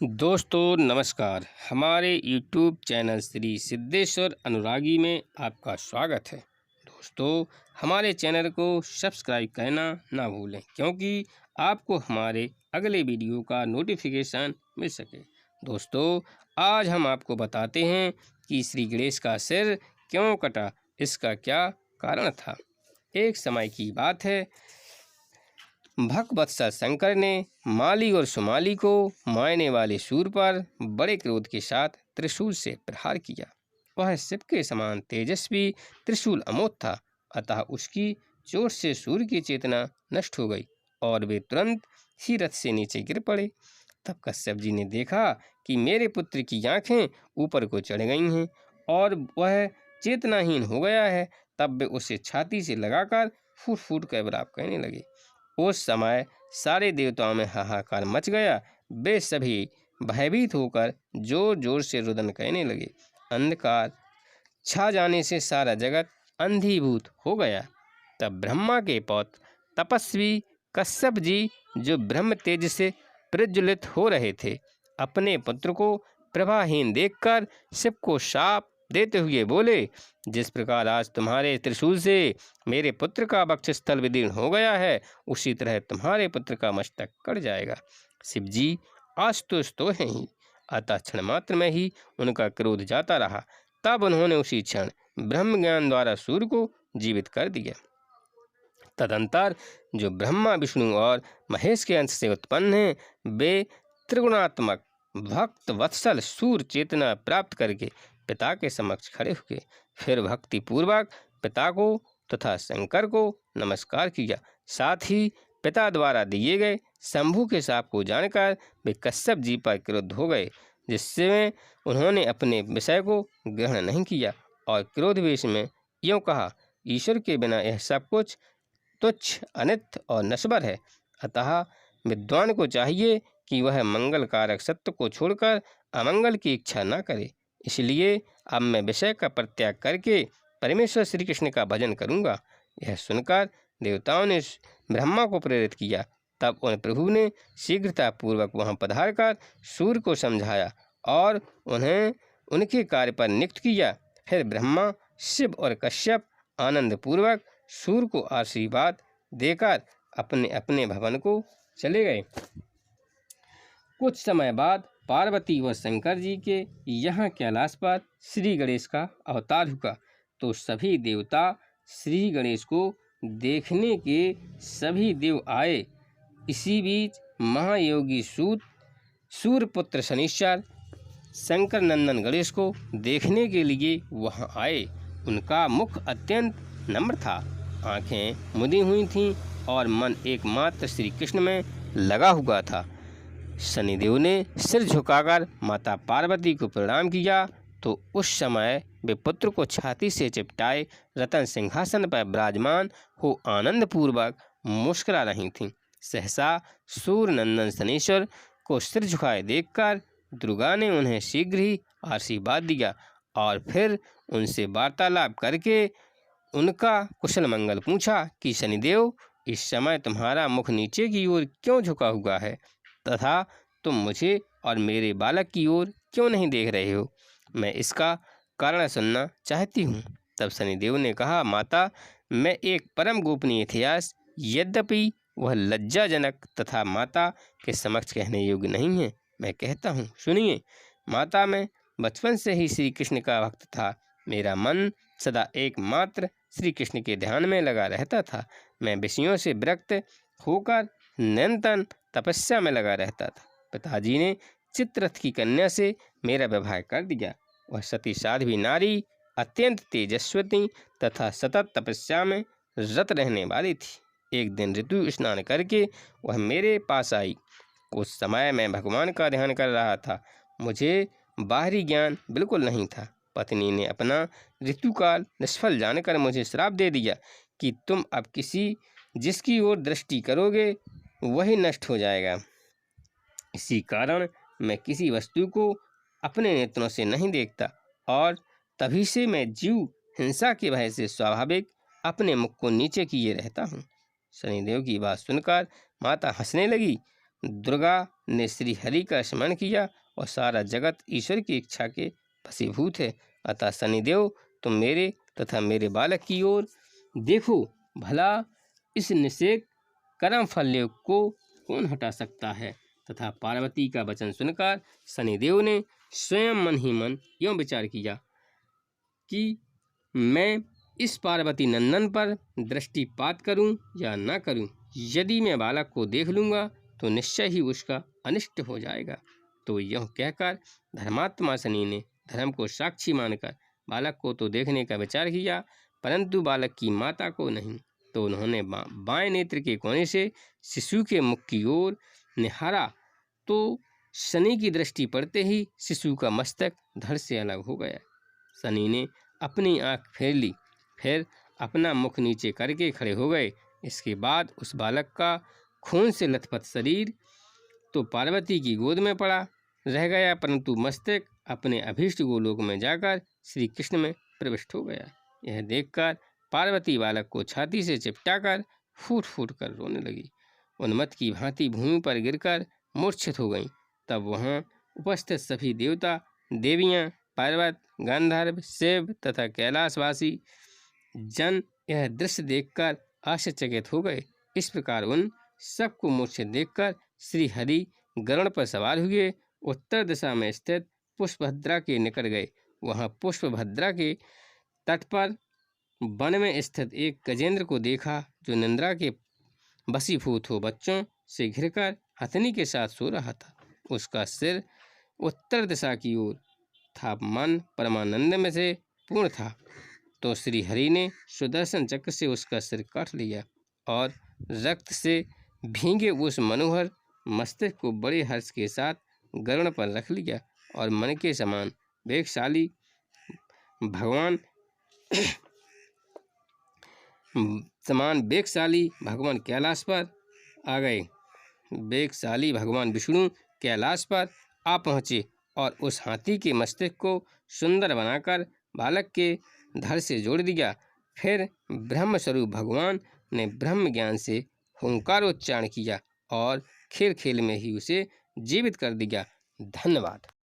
दोस्तों नमस्कार। हमारे YouTube चैनल श्री सिद्धेश्वर अनुरागी में आपका स्वागत है। दोस्तों हमारे चैनल को सब्सक्राइब करना ना भूलें, क्योंकि आपको हमारे अगले वीडियो का नोटिफिकेशन मिल सके। दोस्तों आज हम आपको बताते हैं कि श्री गणेश का सिर क्यों कटा, इसका क्या कारण था। एक समय की बात है, भक्तवत्सल शंकर ने माली और सुमाली को मारने वाले सूर पर बड़े क्रोध के साथ त्रिशूल से प्रहार किया। वह शिव के समान तेजस्वी त्रिशूल अमोघ था, अतः उसकी चोट से सूर की चेतना नष्ट हो गई और वे तुरंत ही रथ से नीचे गिर पड़े। तब कश्यप जी ने देखा कि मेरे पुत्र की आंखें ऊपर को चढ़ गई हैं और वह चेतनाहीन हो गया है। तब वे उसे छाती से लगाकर फूट फूट कर विलाप करने लगे। उस समय सारे देवताओं में हाहाकार मच गया। वे सभी भयभीत होकर जोर जोर से रुदन करने लगे। अंधकार छा जाने से सारा जगत अंधीभूत हो गया। तब ब्रह्मा के पौत्र तपस्वी कश्यप जी, जो ब्रह्म तेज से प्रज्वलित हो रहे थे, अपने पुत्र को प्रभाहीन देखकर शिव को शाप देते हुए बोले, जिस प्रकार आज तुम्हारे त्रिशूल से मेरे पुत्र का वक्षस्थल विदीर्ण हो गया है, उसी तरह तुम्हारे पुत्र का मस्तक कट जाएगा। शिव जी आशुतोष तो हैं ही, अतः क्षण मात्र में ही उनका क्रोध जाता रहा। तब उन्होंने उसी क्षण ब्रह्म ज्ञान द्वारा सूर्य को जीवित कर दिया। तदंतर जो ब्रह्मा विष्णु और महेश के अंश से उत्पन्न हैं, वे त्रिगुणात्मक भक्त वत्सल सूर्य चेतना प्राप्त करके पिता के समक्ष खड़े हुए। फिर भक्ति पूर्वक पिता को तथा शंकर को नमस्कार किया। साथ ही पिता द्वारा दिए गए शंभु के शाप को जानकर वे कश्यप जी पर क्रुद्ध हो गए, जिससे उन्होंने अपने विषय को ग्रहण नहीं किया और क्रोधवेश में यूँ कहा, ईश्वर के बिना यह सब कुछ तुच्छ, अनित्य और नश्वर है। अतः विद्वान को चाहिए कि वह मंगल कारक सत्य को छोड़कर अमंगल की इच्छा न करे। इसलिए अब मैं विषय का परित्याग करके परमेश्वर श्री कृष्ण का भजन करूंगा। यह सुनकर देवताओं ने ब्रह्मा को प्रेरित किया। तब उन प्रभु ने शीघ्रतापूर्वक वहां पधारकर सूर्य को समझाया और उन्हें उनके कार्य पर नियुक्त किया। फिर ब्रह्मा, शिव और कश्यप आनंदपूर्वक सूर्य को आशीर्वाद देकर अपने अपने भवन को चले गए। कुछ समय बाद पार्वती व शंकर जी के यहाँ कैलाश पर श्री गणेश का अवतार हुआ, तो सभी देवता श्री गणेश को देखने के सभी देव आए। इसी बीच महायोगी सूत सूर्यपुत्र शनिश्चर शंकर नंदन गणेश को देखने के लिए वहाँ आए। उनका मुख अत्यंत नम्र था, आंखें मुदी हुई थीं और मन एकमात्र श्री कृष्ण में लगा हुआ था। शनिदेव ने सिर झुकाकर माता पार्वती को प्रणाम किया, तो उस समय वे पुत्र को छाती से चिपटाए रतन सिंहासन पर विराजमान हो आनंदपूर्वक मुस्कुरा रही थीं। सहसा सूर्य नंदन शनीश्वर को सिर झुकाए देखकर दुर्गा ने उन्हें शीघ्र ही आशीर्वाद दिया और फिर उनसे वार्तालाप करके उनका कुशल मंगल पूछा कि शनिदेव, इस समय तुम्हारा मुख नीचे की ओर क्यों झुका हुआ है तथा तुम मुझे और मेरे बालक की ओर क्यों नहीं देख रहे हो? मैं इसका कारण सुनना चाहती हूँ। तब शनिदेव ने कहा, माता, मैं एक परम गोपनीय इतिहास, यद्यपि वह लज्जाजनक तथा माता के समक्ष कहने योग्य नहीं है, मैं कहता हूँ, सुनिए। माता, मैं बचपन से ही श्री कृष्ण का भक्त था। मेरा मन सदा एकमात्र श्री कृष्ण के ध्यान में लगा रहता था। मैं विषयों से विरक्त होकर निरंतर तपस्या में लगा रहता था। पिताजी ने चित्ररथ की कन्या से मेरा विवाह कर दिया। वह सती साध्वी नारी, अत्यंत तेजस्वती तथा सतत तपस्या में रत रहने वाली थी। एक दिन ऋतु स्नान करके वह मेरे पास आई। उस समय मैं भगवान का ध्यान कर रहा था। मुझे बाहरी ज्ञान बिल्कुल नहीं था। पत्नी ने अपना ऋतुकाल निष्फल जानकर मुझे श्राप दे दिया कि तुम अब जिसकी ओर दृष्टि करोगे वही नष्ट हो जाएगा। इसी कारण मैं किसी वस्तु को अपने नेत्रों से नहीं देखता और तभी से मैं जीव हिंसा के भय से स्वाभाविक अपने मुख को नीचे किए रहता हूँ। शनिदेव की बात सुनकर माता हंसने लगी दुर्गा ने श्री हरि का स्मरण किया और सारा जगत ईश्वर की इच्छा के वशीभूत है। अतः शनिदेव तुम मेरे तथा मेरे बालक की ओर देखो, भला इस निषेक कर्म फल को कौन हटा सकता है। तथा पार्वती का वचन सुनकर शनिदेव ने स्वयं मन ही मन यूं विचार किया कि मैं इस पार्वती नंदन पर दृष्टिपात करूं या न करूं। यदि मैं बालक को देख लूँगा तो निश्चय ही उसका अनिष्ट हो जाएगा। तो यह कहकर धर्मात्मा शनि ने धर्म को साक्षी मानकर बालक को तो देखने का विचार किया, परंतु बालक की माता को नहीं। तो उन्होंने बाएं नेत्र के कोने से शिशु के मुख की ओर निहारा तो शनि की दृष्टि पड़ते ही शिशु का मस्तक धड़ से अलग हो गया। शनि ने अपनी आंख फेर ली, फिर अपना मुख नीचे करके खड़े हो गए। इसके बाद उस बालक का खून से लथपथ शरीर तो पार्वती की गोद में पड़ा रह गया, परंतु मस्तक अपने अभीष्ट गोलोक में जाकर श्री कृष्ण में प्रविष्ट हो गया। यह देखकर पार्वती बालक को छाती से चिपटाकर फूट फूट कर रोने लगी। उन्मत्त की भांति भूमि पर गिरकर मूर्छित हो गईं। तब वहाँ उपस्थित सभी देवता देवियाँ, पर्वत, गंधर्व, शिव तथा कैलाशवासी जन यह दृश्य देखकर आश्चर्यचकित हो गए। इस प्रकार उन सबको मूर्छित देखकर श्री हरि गरुड़ पर सवार हुए उत्तर दिशा में स्थित पुष्पभद्रा के निकट गए। वहाँ पुष्पभद्रा के तट पर वन में स्थित एक गजेंद्र को देखा, जो निंद्रा के वशीभूत हो बच्चों से घिरकर हथनी के साथ सो रहा था। उसका सिर उत्तर दिशा की ओर था, मन परमानंद में से पूर्ण था। तो श्री हरि ने सुदर्शन चक्र से उसका सिर काट लिया और रक्त से भीगे उस मनोहर मस्तक को बड़े हर्ष के साथ गरुड़ पर रख लिया और मन के समान वेगशाली भगवान कैलाश पर आ गए। वेगशाली भगवान विष्णु कैलाश पर आ पहुँचे और उस हाथी के मस्तक को सुंदर बनाकर बालक के धड़ से जोड़ दिया। फिर ब्रह्म स्वरूप भगवान ने ब्रह्म ज्ञान से हुंकारोच्चारण किया और खेल खेल में ही उसे जीवित कर दिया। धन्यवाद।